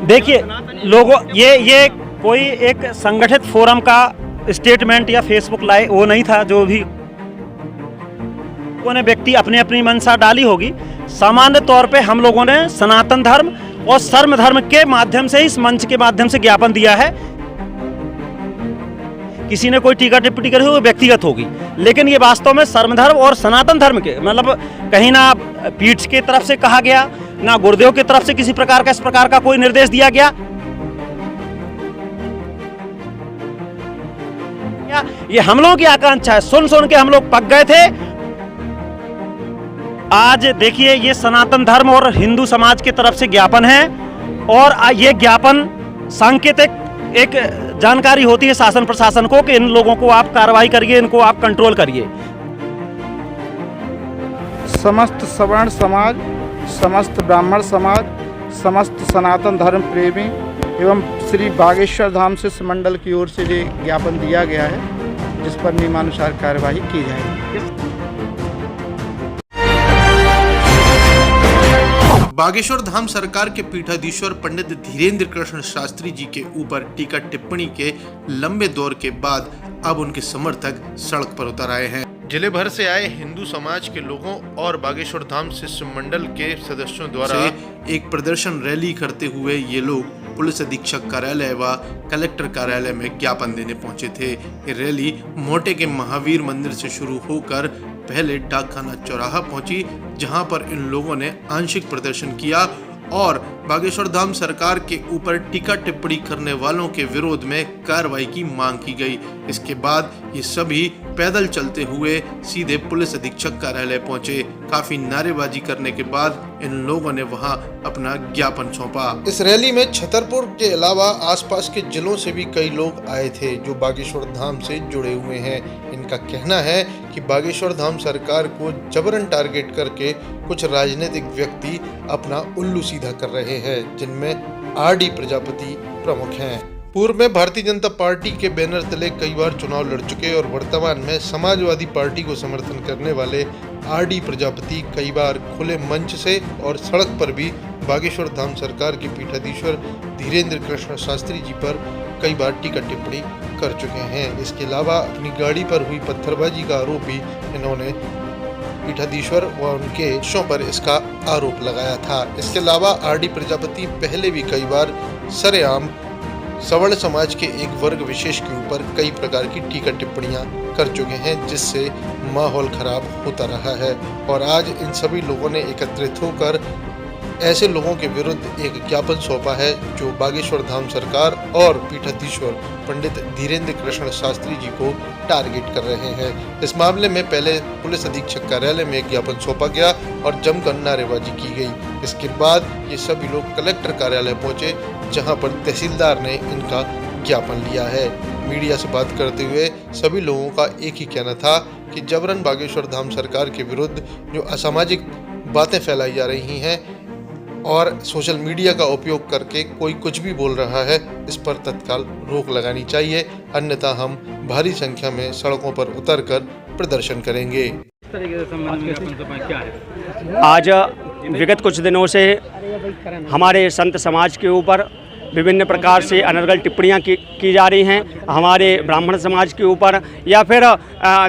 देखिए लोगों ये कोई एक संगठित फोरम का स्टेटमेंट या फेसबुक लाइव वो नहीं था। जो भी लोगों ने व्यक्ति अपनी अपनी मंशा डाली होगी। सामान्य तौर पे हम लोगों ने सनातन धर्म और सर्व धर्म के माध्यम से इस मंच के माध्यम से ज्ञापन दिया है। किसी ने कोई टीका टिप्पणी करी हो व्यक्तिगत होगी, लेकिन ये वास्तव में सर्व धर्म और सनातन धर्म के मतलब कहीं ना पीठ की तरफ से कहा गया, ना गुरुदेव की तरफ से किसी प्रकार का इस प्रकार का कोई निर्देश दिया गया। ये हम लोगों की आकांक्षा है, सुन सुन के हम लोग पक गए थे। आज देखिए ये सनातन धर्म और हिंदू समाज की तरफ से ज्ञापन है और ये ज्ञापन सांकेतिक एक जानकारी होती है शासन प्रशासन को कि इन लोगों को आप कार्रवाई करिए, इनको आप कंट्रोल करिए। समस्त सवर्ण समाज, समस्त ब्राह्मण समाज, समस्त सनातन धर्म प्रेमी एवं श्री बागेश्वर धाम शिष्य मंडल की ओर से ये ज्ञापन दिया गया है, जिस पर नियमानुसार कार्यवाही की जाएगी। बागेश्वर धाम सरकार के पीठाधीश्वर पंडित धीरेन्द्र कृष्ण शास्त्री जी के ऊपर टीका टिप्पणी के लंबे दौर के बाद अब उनके समर्थक सड़क पर उतर आए हैं। जिले भर से आए हिंदू समाज के लोगों और बागेश्वर धाम शिष्य मंडल के सदस्यों द्वारा एक प्रदर्शन रैली करते हुए ये लोग पुलिस अधीक्षक कार्यालय व कलेक्टर कार्यालय में ज्ञापन देने पहुंचे थे। ये रैली मोटे के महावीर मंदिर से शुरू होकर पहले डाकखाना चौराहा पहुंची, जहां पर इन लोगों ने आंशिक प्रदर्शन किया और बागेश्वर धाम सरकार के ऊपर टीका टिप्पणी करने वालों के विरोध में कार्रवाई की मांग की गई। इसके बाद ये सभी पैदल चलते हुए सीधे पुलिस अधीक्षक कार्यालय पहुंचे। काफी नारेबाजी करने के बाद इन लोगों ने वहां अपना ज्ञापन सौंपा। इस रैली में छतरपुर के अलावा आसपास के जिलों से भी कई लोग आए थे जो बागेश्वर धाम से जुड़े हुए हैं। इनका कहना है कि बागेश्वर धाम सरकार को जबरन टारगेट करके कुछ राजनीतिक व्यक्ति अपना उल्लू सीधा कर रहे हैं, जिनमें आरडी प्रजापति प्रमुख हैं। पूर्व में भारतीय जनता पार्टी के बैनर तले कई बार चुनाव लड़ चुके और वर्तमान में समाजवादी पार्टी को समर्थन करने वाले आरडी प्रजापति कई बार खुले मंच से और सड़क पर भी बागेश्वर धाम सरकार के पीठाधीश्वर धीरेन्द्र कृष्ण शास्त्री जी पर कई बार टीका टिप्पणी कर चुके हैं। इसके अलावा अपनी गाड़ी पर हुई पत्थरबाजी का आरोप भी इन्होंने पीठाधीश्वर व उनके शिष्यों पर इसका आरोप लगाया था। इसके अलावा आरडी प्रजापति पहले भी कई बार सरेआम सवर्ण समाज के एक वर्ग विशेष के ऊपर कई प्रकार की टीका टिप्पणियां कर चुके हैं, जिससे माहौल खराब होता रहा है। और आज इन सभी लोगों ने एकत्रित होकर ऐसे लोगों के विरुद्ध एक ज्ञापन सौंपा है जो बागेश्वर धाम सरकार और पीठाधीश्वर पंडित धीरेन्द्र कृष्ण शास्त्री जी को टारगेट कर रहे हैं। इस मामले में पहले पुलिस अधीक्षक कार्यालय में एक ज्ञापन सौंपा गया और जमकर नारेबाजी की गई। इसके बाद ये सभी लोग कलेक्टर कार्यालय पहुंचे, जहां पर तहसीलदार ने इनका ज्ञापन लिया है। मीडिया से बात करते हुए सभी लोगों का एक ही कहना था कि जबरन बागेश्वर धाम सरकार के विरुद्ध जो असामाजिक बातें फैलाई जा रही हैं और सोशल मीडिया का उपयोग करके कोई कुछ भी बोल रहा है, इस पर तत्काल रोक लगानी चाहिए, अन्यथा हम भारी संख्या में सड़कों पर उतरकर प्रदर्शन करेंगे। आज विगत कुछ दिनों से हमारे संत समाज के ऊपर विभिन्न प्रकार से अनर्गल टिप्पणियां की जा रही हैं। हमारे ब्राह्मण समाज के ऊपर या फिर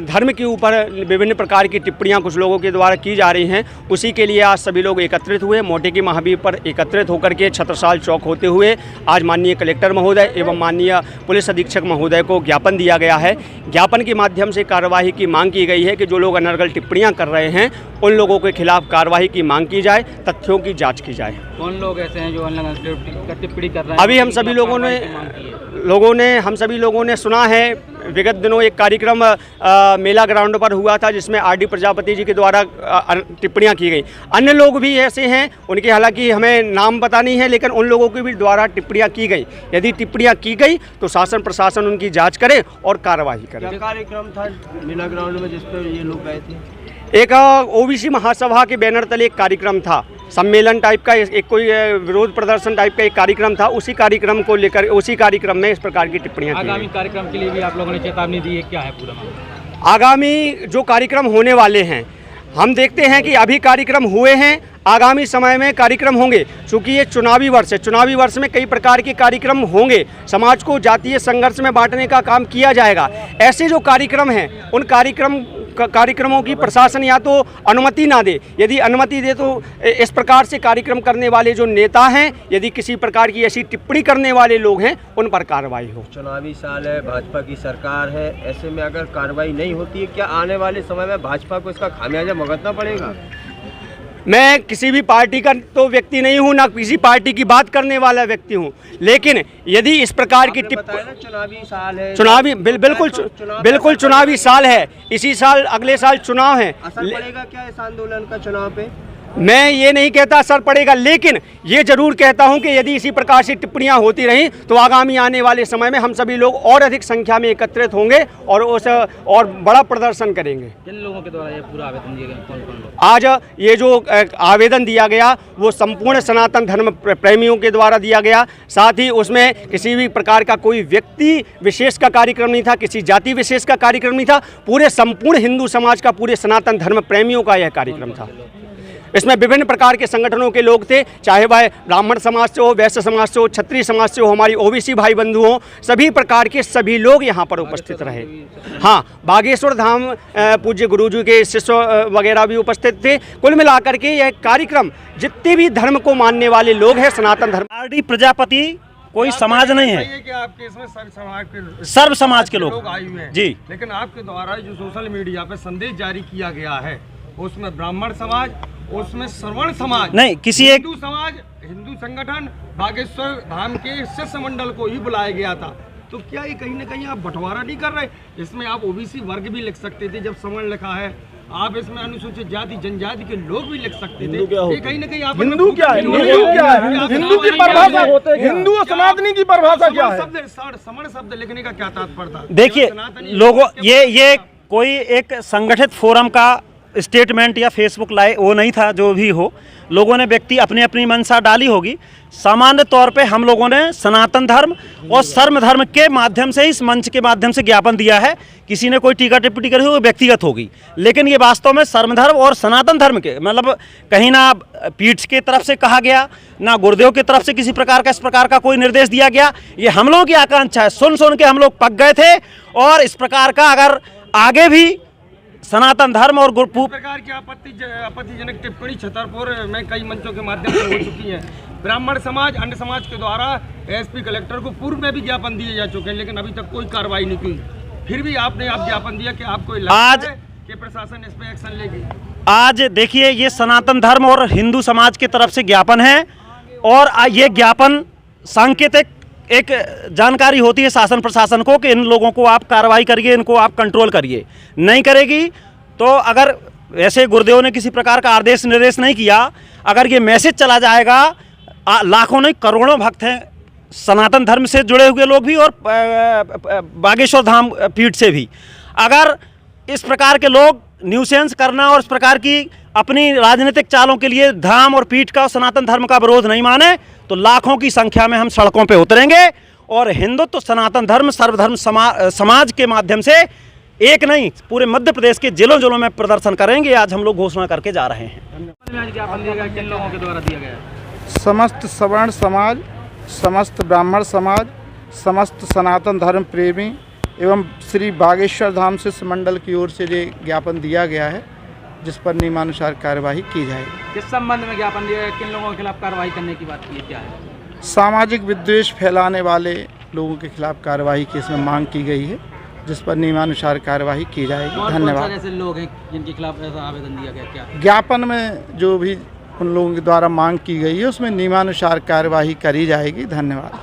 धर्म के ऊपर विभिन्न प्रकार की टिप्पणियां कुछ लोगों के द्वारा की जा रही हैं। उसी के लिए आज सभी लोग एकत्रित हुए। मोटे की महावीर पर एकत्रित होकर के छत्रसाल चौक होते हुए आज माननीय कलेक्टर महोदय एवं माननीय पुलिस अधीक्षक महोदय को ज्ञापन दिया गया है। ज्ञापन के माध्यम से कार्यवाही की मांग की गई है कि जो लोग अनर्गल टिप्पणियां कर रहे हैं उन लोगों के खिलाफ कार्यवाही की मांग की जाए, तथ्यों की जाँच की जाए। कौन लोग ऐसे हैं जो अनर्गल टिप्पणी कर रहे हैं? अभी हम सभी लोगों ने सुना है, विगत दिनों एक कार्यक्रम मेला ग्राउंड पर हुआ था जिसमें आरडी प्रजापति जी के द्वारा टिप्पणियां की गई। अन्य लोग भी ऐसे हैं, उनके हालांकि हमें नाम पता नहीं है, लेकिन उन लोगों के भी द्वारा टिप्पणियां की गई। यदि टिप्पणियां की गई तो शासन प्रशासन उनकी जांच करे और कार्यवाही करे। कार्यक्रम था मेला ग्राउंड में जिस पर ये लोग गए थे? एक ओबीसी महासभा के बैनर तले एक कार्यक्रम था, सम्मेलन टाइप का, एक कोई विरोध प्रदर्शन टाइप का एक कार्यक्रम था। उसी कार्यक्रम को लेकर उसी कार्यक्रम में इस प्रकार की टिप्पणियां की। आगामी कार्यक्रम के लिए भी आप लोगों ने चेतावनी दी है, क्या है पूरा मामला? आगामी जो कार्यक्रम होने वाले हैं, हम देखते हैं कि अभी कार्यक्रम हुए हैं, आगामी समय में कार्यक्रम होंगे। चूँकि ये चुनावी वर्ष है, चुनावी वर्ष में कई प्रकार के कार्यक्रम होंगे, समाज को जातीय संघर्ष में बांटने का काम किया जाएगा। ऐसे जो कार्यक्रम हैं उन कार्यक्रमों की प्रशासन या तो अनुमति ना दे, यदि अनुमति दे तो इस प्रकार से कार्यक्रम करने वाले जो नेता हैं, यदि किसी प्रकार की ऐसी टिप्पणी करने वाले लोग हैं, उन पर कार्रवाई हो। चुनावी साल है, भाजपा की सरकार है, ऐसे में अगर कार्रवाई नहीं होती है, क्या आने वाले समय में भाजपा को इसका खामियाजा भुगतना पड़ेगा? मैं किसी भी पार्टी का तो व्यक्ति नहीं हूँ, ना किसी पार्टी की बात करने वाला व्यक्ति हूँ, लेकिन यदि इस प्रकार की चुनावी साल है, बिल्कुल चुनावी साल है, इसी साल अगले साल चुनाव है। असर पड़ेगा क्या इस आंदोलन का चुनाव पे? मैं ये नहीं कहता असर पड़ेगा, लेकिन ये जरूर कहता हूं कि यदि इसी प्रकार से टिप्पणियां होती रहीं तो आगामी आने वाले समय में हम सभी लोग और अधिक संख्या में एकत्रित होंगे और बड़ा प्रदर्शन करेंगे। किन लोगों के द्वारा ये पूरा आवेदन दिया गया, कौन-कौन लोग? आज ये जो आवेदन दिया गया वो संपूर्ण सनातन धर्म प्रेमियों के द्वारा दिया गया। साथ ही उसमें किसी भी प्रकार का कोई व्यक्ति विशेष का कार्यक्रम नहीं था, किसी जाति विशेष का कार्यक्रम नहीं था, पूरे संपूर्ण हिंदू समाज का, पूरे सनातन धर्म प्रेमियों का यह कार्यक्रम था। इसमें विभिन्न प्रकार के संगठनों के लोग थे, चाहे वह ब्राह्मण समाज से हो, वैश्य समाज से हो, क्षत्रिय समाज से हो, हमारी ओबीसी भाई बंधु हो, सभी प्रकार के सभी लोग यहाँ पर उपस्थित रहे। हाँ, बागेश्वर धाम पूज्य गुरुजी के शिष्य वगैरह भी उपस्थित थे। कुल मिलाकर के यह कार्यक्रम जितने भी धर्म को मानने वाले लोग हैं, सनातन धर्म आरडी प्रजापति कोई समाज नहीं है कि आपके इसमें सर्व समाज के लोग आए हुए हैं जी, लेकिन आपके द्वारा जो सोशल मीडिया पे संदेश जारी किया गया है उसमें ब्राह्मण समाज, उसमें श्रवण समाज नहीं, किसी एक हिंदू समाज, हिंदू संगठन बागेश्वर धाम के शिष्य मंडल को ही बुलाया गया था। तो क्या ये कहीं ना कहीं आप बंटवारा नहीं कर रहे? इसमें आप ओबीसी वर्ग भी लिख सकते थे, जब सवर्ण लिखा है। आप इसमें अनुसूचित जाति जनजाति के लोग भी लिख सकते थे। ये कहीं ना कहीं आप हिंदू क्या है? हिंदू की परिभाषा, हिंदू और सनातनी की परिभाषा क्या है? समण शब्द लिखने का क्या तात्पर्य था? देखिए, लोगों ये कोई एक संगठित फोरम का स्टेटमेंट या फेसबुक लाइव वो नहीं था। जो भी हो, लोगों ने व्यक्ति अपनी अपनी मंशा डाली होगी। सामान्य तौर पे हम लोगों ने सनातन धर्म और सर्व धर्म के माध्यम से, इस मंच के माध्यम से ज्ञापन दिया है। किसी ने कोई टीका टिप्पणी करी हो व्यक्तिगत होगी, लेकिन ये वास्तव में सर्व धर्म और सनातन धर्म के, मतलब कहीं ना पीठ की तरफ से कहा गया, ना गुरुदेव की तरफ से किसी प्रकार का इस प्रकार का कोई निर्देश दिया गया। ये हम लोगों की आकांक्षा है, सुन के हम लोग पक गए थे। और इस प्रकार का अगर आगे भी सनातन धर्म और प्रकार की आपत्तिजनक टिप्पणी छतरपुर में कई मंचों के माध्यम से हो चुकी है। ब्राह्मण समाज, अन्य समाज के द्वारा एसपी कलेक्टर को पूर्व में भी ज्ञापन दिए जा चुके हैं, लेकिन अभी तक कोई कार्रवाई नहीं की। फिर भी आपने ज्ञापन दिया कि आपको आज कि प्रशासन इस पे एक्शन लेगी। आज देखिए, ये सनातन धर्म और हिंदू समाज की तरफ से ज्ञापन है, और ये ज्ञापन सांकेतिक एक जानकारी होती है शासन प्रशासन को कि इन लोगों को आप कार्रवाई करिए, इनको आप कंट्रोल करिए। नहीं करेगी तो अगर वैसे गुरुदेव ने किसी प्रकार का आदेश निर्देश नहीं किया, अगर ये मैसेज चला जाएगा, लाखों नहीं करोड़ों भक्त हैं सनातन धर्म से जुड़े हुए लोग भी और बागेश्वर धाम पीठ से भी, अगर इस प्रकार के लोग न्यूसेंस करना और इस प्रकार की अपनी राजनीतिक चालों के लिए धाम और पीठ का और सनातन धर्म का विरोध नहीं माने, तो लाखों की संख्या में हम सड़कों पे उतरेंगे और हिंदुत्व, सनातन धर्म, सर्वधर्म समाज के माध्यम से एक नहीं, पूरे मध्य प्रदेश के जिलों में प्रदर्शन करेंगे। आज हम लोग घोषणा करके जा रहे हैं। किन लोगों के द्वारा दिया गया? समस्त सवर्ण समाज, समस्त ब्राह्मण समाज, समस्त सनातन धर्म प्रेमी एवं श्री बागेश्वर धाम शिष्य मंडल की ओर से ये ज्ञापन दिया गया है, जिस पर नियमानुसार कार्यवाही की जाएगी। किस संबंध में ज्ञापन दिया गया? किन लोगों के खिलाफ कार्रवाई करने की बात की, क्या है? सामाजिक विद्वेष फैलाने वाले लोगों के खिलाफ कार्रवाई की इसमें मांग की गई है, जिस पर नियमानुसार कार्यवाही की जाएगी। धन्यवाद। ऐसे लोग हैं जिनके खिलाफ ऐसा आवेदन दिया गया, क्या ज्ञापन में जो भी उन लोगों के द्वारा मांग की गई है उसमें नियमानुसार कार्यवाही करी जाएगी। धन्यवाद।